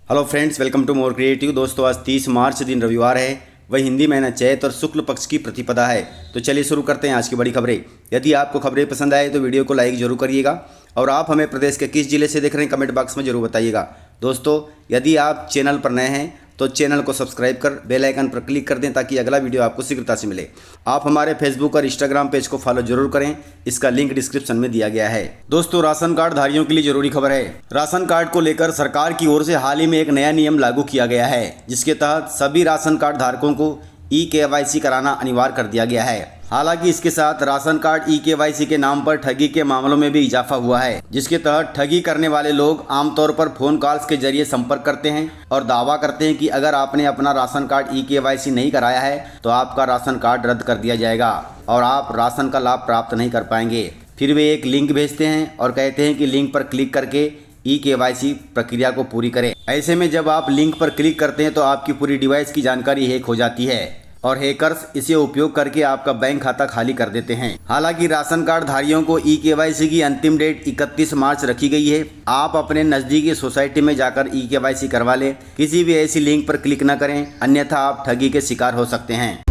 Hello friends, welcome to more creative. दोस्तों, आज 30 मार्च दिन रविवार है, वही हिंदी महीना चैत और शुक्ल पक्ष की प्रतिपदा है। तो चलिए शुरू करते हैं आज की बड़ी खबरें। यदि आपको खबरें पसंद आए तो वीडियो को लाइक जरूर करिएगा और आप हमें प्रदेश के किस जिले से देख रहे हैं कमेंट बॉक्स में जरूर बताइएगा। दोस्तों, यदि आप चैनल पर नए हैं तो चैनल को सब्सक्राइब कर बेल आइकन पर क्लिक कर दें ताकि अगला वीडियो आपको शीघ्रता से मिले। आप हमारे फेसबुक और इंस्टाग्राम पेज को फॉलो जरूर करें, इसका लिंक डिस्क्रिप्शन में दिया गया है। दोस्तों, राशन कार्ड धारियों के लिए जरूरी खबर है। राशन कार्ड को लेकर सरकार की ओर से हाल ही में एक नया नियम लागू किया गया है, जिसके तहत सभी राशन कार्ड धारकों को ई-KYC कराना अनिवार्य कर दिया गया है। हालांकि इसके साथ राशन कार्ड ई-KYC के नाम पर ठगी के मामलों में भी इजाफा हुआ है, जिसके तहत ठगी करने वाले लोग आमतौर पर फोन कॉल्स के जरिए संपर्क करते हैं और दावा करते हैं कि अगर आपने अपना राशन कार्ड ई-KYC नहीं कराया है तो आपका राशन कार्ड रद्द कर दिया जाएगा और आप राशन का लाभ प्राप्त नहीं कर पाएंगे। फिर वे एक लिंक भेजते हैं और कहते हैं कि लिंक पर क्लिक करके ई-KYC प्रक्रिया को पूरी करें। ऐसे में जब आप लिंक पर क्लिक करते हैं तो आपकी पूरी डिवाइस की जानकारी हैक हो जाती है और हैकर्स इसे उपयोग करके आपका बैंक खाता खाली कर देते हैं। हालांकि राशन कार्ड धारियों को ई-KYC की अंतिम डेट 31 मार्च रखी गई है। आप अपने नज़दीकी सोसाइटी में जाकर ई-KYC करवा लें। किसी भी ऐसी लिंक पर क्लिक न करें, अन्यथा आप ठगी के शिकार हो सकते हैं।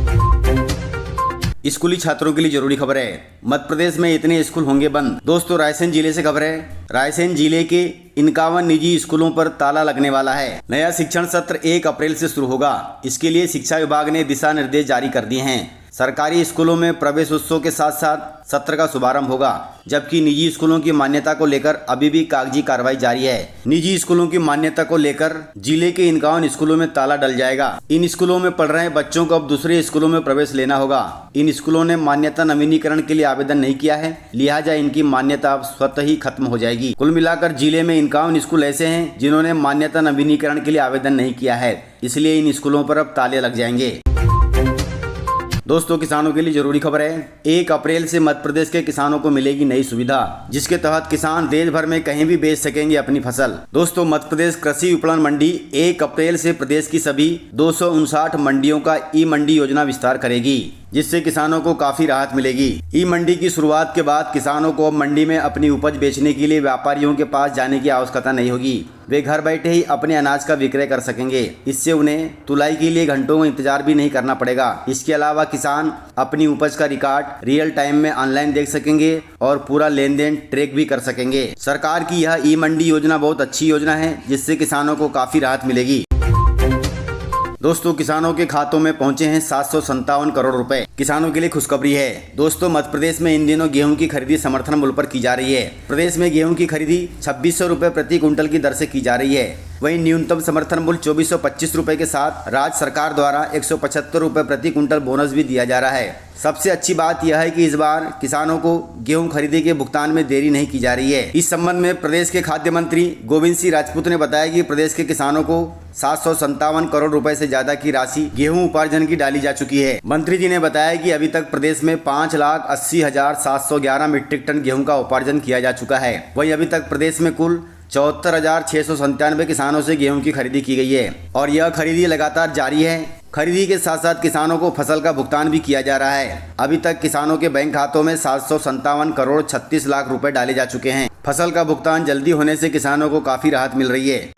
स्कूली छात्रों के लिए जरूरी खबर है। मध्य प्रदेश में इतने स्कूल होंगे बंद। दोस्तों, रायसेन जिले से खबर है। रायसेन जिले के 51 निजी स्कूलों पर ताला लगने वाला है। नया शिक्षण सत्र 1 अप्रैल से शुरू होगा। इसके लिए शिक्षा विभाग ने दिशा निर्देश जारी कर दिए हैं। सरकारी स्कूलों में प्रवेश उत्सव के साथ साथ सत्र का शुभारंभ होगा, जबकि निजी स्कूलों की मान्यता को लेकर अभी भी कागजी कार्रवाई जारी है। निजी स्कूलों की मान्यता को लेकर जिले के 51 स्कूलों में ताला डल जाएगा। इन स्कूलों में पढ़ रहे बच्चों को अब दूसरे स्कूलों में प्रवेश लेना होगा। इन स्कूलों ने मान्यता नवीनीकरण के लिए आवेदन नहीं किया है, लिहाजा इनकी मान्यता अब स्वतः ही खत्म हो जाएगी। कुल मिलाकर जिले में 51 स्कूल ऐसे हैं जिन्होंने मान्यता नवीनीकरण के लिए आवेदन नहीं किया है, इसलिए इन स्कूलों पर अब ताले लग जाएंगे। दोस्तों, किसानों के लिए जरूरी खबर है। 1 अप्रैल से मध्य प्रदेश के किसानों को मिलेगी नई सुविधा, जिसके तहत किसान देश भर में कहीं भी बेच सकेंगे अपनी फसल। दोस्तों, मध्य प्रदेश कृषि विपणन मंडी 1 अप्रैल से प्रदेश की सभी 259 मंडियों का ई-मंडी योजना विस्तार करेगी, जिससे किसानों को काफी राहत मिलेगी। ई मंडी की शुरुआत के बाद किसानों को अब मंडी में अपनी उपज बेचने के लिए व्यापारियों के पास जाने की आवश्यकता नहीं होगी। वे घर बैठे ही अपने अनाज का विक्रय कर सकेंगे। इससे उन्हें तुलाई के लिए घंटों इंतजार भी नहीं करना पड़ेगा। इसके अलावा किसान अपनी उपज का रिकॉर्ड रियल टाइम में ऑनलाइन देख सकेंगे और पूरा लेन देन ट्रैक भी कर सकेंगे। सरकार की यह ई मंडी योजना बहुत अच्छी योजना है, जिससे किसानों को काफी राहत मिलेगी। दोस्तों, किसानों के खातों में पहुंचे हैं 757 करोड़ रुपए। किसानों के लिए खुशखबरी है। दोस्तों, मध्य प्रदेश में इन दिनों गेहूं की खरीदी समर्थन मूल्य पर की जा रही है। प्रदेश में गेहूं की खरीदी 2600 रुपए प्रति कुंटल की दर से की जा रही है। वहीं न्यूनतम समर्थन मूल्य 2425 रुपए के साथ राज्य सरकार द्वारा 175 रुपए प्रति कुंटल बोनस भी दिया जा रहा है। सबसे अच्छी बात यह है कि इस बार किसानों को गेहूं खरीदी के भुगतान में देरी नहीं की जा रही है। इस संबंध में प्रदेश के खाद्य मंत्री गोविंद सिंह राजपूत ने बताया कि प्रदेश के किसानों को 757 करोड़ रुपए से ज्यादा की राशि गेहूं उपार्जन की डाली जा चुकी है। मंत्री जी ने बताया कि अभी तक प्रदेश में 5,80,711 मीट्रिक टन गेहूं का उपार्जन किया जा चुका है। वहीं अभी तक प्रदेश में कुल 74,697 किसानों से गेहूं की खरीदी की गई है और यह खरीदी लगातार जारी है। खरीदी के साथ साथ किसानों को फसल का भुगतान भी किया जा रहा है। अभी तक किसानों के बैंक खातों में 757 करोड़ 36 लाख रुपए डाले जा चुके हैं। फसल का भुगतान जल्दी होने से किसानों को काफी राहत मिल रही है।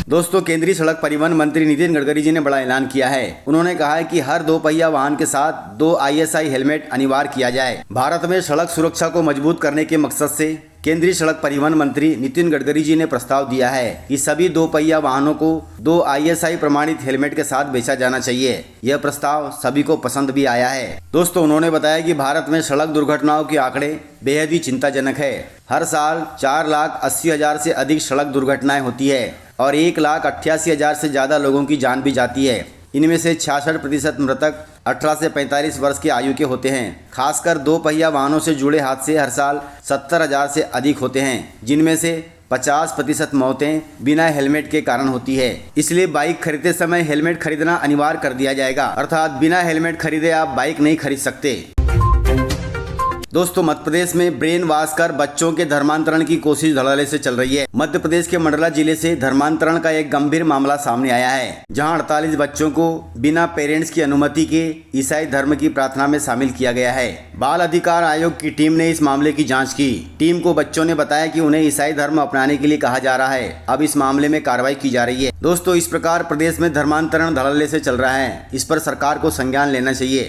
दोस्तों, केंद्रीय सड़क परिवहन मंत्री नितिन गडकरी जी ने बड़ा ऐलान किया है। उन्होंने कहा है कि हर 2 पहिया वाहन के साथ 2 ISI हेलमेट अनिवार्य किया जाए। भारत में सड़क सुरक्षा को मजबूत करने के मकसद से केंद्रीय सड़क परिवहन मंत्री नितिन गडकरी जी ने प्रस्ताव दिया है कि सभी 2 पहिया वाहनों को 2 ISI प्रमाणित हेलमेट के साथ बेचा जाना चाहिए। यह प्रस्ताव सभी को पसंद भी आया है। दोस्तों, उन्होंने बताया कि भारत में सड़क दुर्घटनाओं के आंकड़े बेहद ही चिंताजनक है। हर साल 4,80,000 से अधिक सड़क दुर्घटनाएं होती है और 1,88,000 से ज्यादा लोगों की जान भी जाती है। इनमें से 66% मृतक 18 से 45 वर्ष की आयु के होते हैं। खासकर 2 पहिया वाहनों से जुड़े हादसे हर साल 70,000 से अधिक होते हैं, जिनमें से 50% मौतें बिना हेलमेट के कारण होती है। इसलिए बाइक खरीदते समय हेलमेट खरीदना अनिवार्य कर दिया जाएगा, अर्थात बिना हेलमेट खरीदे आप बाइक नहीं खरीद सकते। दोस्तों मध्य प्रदेश में ब्रेन वॉश कर बच्चों के धर्मांतरण की कोशिश धड़ल्ले से चल रही है। मध्य प्रदेश के मंडला जिले से धर्मांतरण का एक गंभीर मामला सामने आया है, जहां 48 बच्चों को बिना पेरेंट्स की अनुमति के ईसाई धर्म की प्रार्थना में शामिल किया गया है। बाल अधिकार आयोग की टीम ने इस मामले की जांच की। टीम को बच्चों ने बताया कि उन्हें ईसाई धर्म अपनाने के लिए कहा जा रहा है। अब इस मामले में कार्रवाई की जा रही है। दोस्तों इस प्रकार प्रदेश में धर्मांतरण धड़ल्ले से चल रहा है, इस पर सरकार को संज्ञान लेना चाहिए।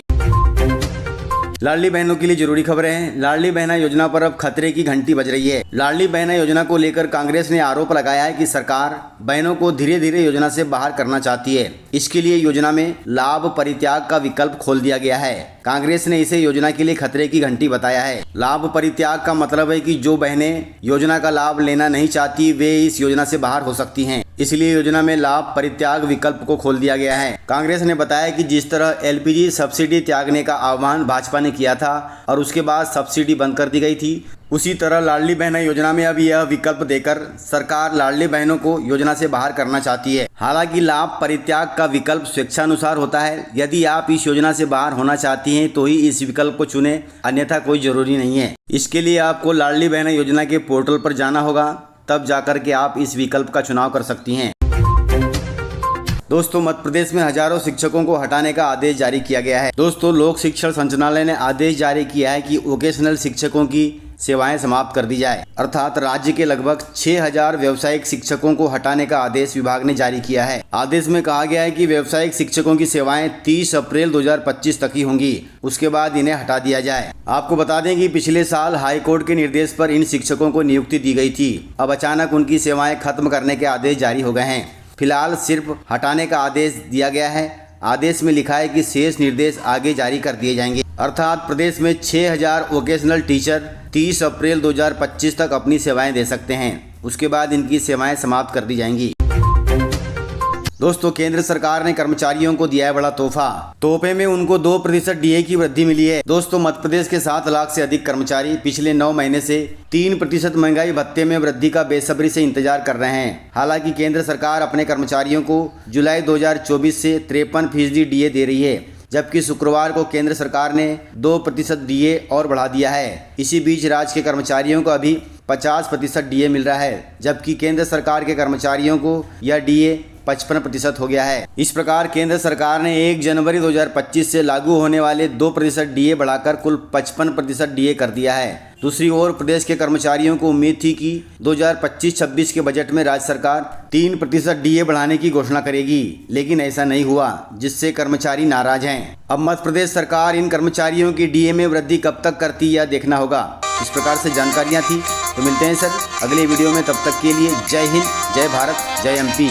लाडली बहनों के लिए जरूरी खबरें हैं। लाडली बहना योजना पर अब खतरे की घंटी बज रही है। लाडली बहना योजना को लेकर कांग्रेस ने आरोप लगाया है कि सरकार बहनों को धीरे धीरे योजना से बाहर करना चाहती है। इसके लिए योजना में लाभ परित्याग का विकल्प खोल दिया गया है। कांग्रेस ने इसे योजना के लिए खतरे की घंटी बताया है। लाभ परित्याग का मतलब है कि जो बहनें योजना का लाभ लेना नहीं चाहती वे इस योजना से बाहर हो सकती हैं। इसलिए योजना में लाभ परित्याग विकल्प को खोल दिया गया है। कांग्रेस ने बताया कि जिस तरह एलपीजी सब्सिडी त्यागने का आह्वान भाजपा ने किया था और उसके बाद सब्सिडी बंद कर दी गई थी, उसी तरह लाडली बहना योजना में अब यह विकल्प देकर सरकार लाडली बहनों को योजना से बाहर करना चाहती है। हालांकि लाभ परित्याग का विकल्प स्वेच्छानुसार होता है। यदि आप इस योजना से बाहर होना चाहती हैं तो ही इस विकल्प को चुनें, अन्यथा कोई जरूरी नहीं है। इसके लिए आपको लाडली बहना योजना के पोर्टल पर जाना होगा, तब जाकर के आप इस विकल्प का चुनाव कर सकती हैं। दोस्तों मध्य प्रदेश में हजारों शिक्षकों को हटाने का आदेश जारी किया गया है। दोस्तों लोक शिक्षण संचालनालय ने आदेश जारी किया है कि वोकेशनल शिक्षकों की सेवाएं समाप्त कर दी जाए, अर्थात राज्य के लगभग 6000 व्यावसायिक शिक्षकों को हटाने का आदेश विभाग ने जारी किया है। आदेश में कहा गया है कि व्यावसायिक शिक्षकों की सेवाएं 30 अप्रैल 2025 तक ही होंगी, उसके बाद इन्हें हटा दिया जाए। आपको बता दें कि पिछले साल हाईकोर्ट के निर्देश पर इन शिक्षकों को नियुक्ति दी गई थी। अब अचानक उनकी सेवाएं खत्म करने के आदेश जारी हो गए हैं। फिलहाल सिर्फ हटाने का आदेश दिया गया है। आदेश में लिखा है कि शेष निर्देश आगे जारी कर दिए जाएंगे, अर्थात प्रदेश में 6000 वोकेशनल टीचर 30 अप्रैल 2025 तक अपनी सेवाएं दे सकते हैं। उसके बाद इनकी सेवाएं समाप्त कर दी जाएंगी। दोस्तों केंद्र सरकार ने कर्मचारियों को दिया है बड़ा तोहफे में उनको 2% डीए की वृद्धि मिली है। दोस्तों मध्य प्रदेश के 7 लाख से अधिक कर्मचारी पिछले 9 महीने से 3% महंगाई भत्ते में वृद्धि का बेसब्री से इंतजार कर रहे हैं। हालांकि केंद्र सरकार अपने कर्मचारियों को जुलाई 2024 से 53% डीए दे रही है, जबकि शुक्रवार को केंद्र सरकार ने 2% डीए और बढ़ा दिया है। इसी बीच राज्य के कर्मचारियों को अभी 50% डीए मिल रहा है, जबकि केंद्र सरकार के कर्मचारियों को यह डीए 55% हो गया है। इस प्रकार केंद्र सरकार ने 1 जनवरी 2025 से लागू होने वाले 2% डीए बढ़ाकर कुल 55% डीए कर दिया है। दूसरी ओर प्रदेश के कर्मचारियों को उम्मीद थी कि 2025-26 के बजट में राज्य सरकार 3% डीए बढ़ाने की घोषणा करेगी, लेकिन ऐसा नहीं हुआ, जिससे कर्मचारी नाराज हैं। अब मध्य प्रदेश सरकार इन कर्मचारियों की डीए में वृद्धि कब तक करती है यह देखना होगा। इस प्रकार से जानकारियां थी। तो मिलते हैं सर अगले वीडियो में, तब तक के लिए जय हिंद, जय भारत, जय एमपी।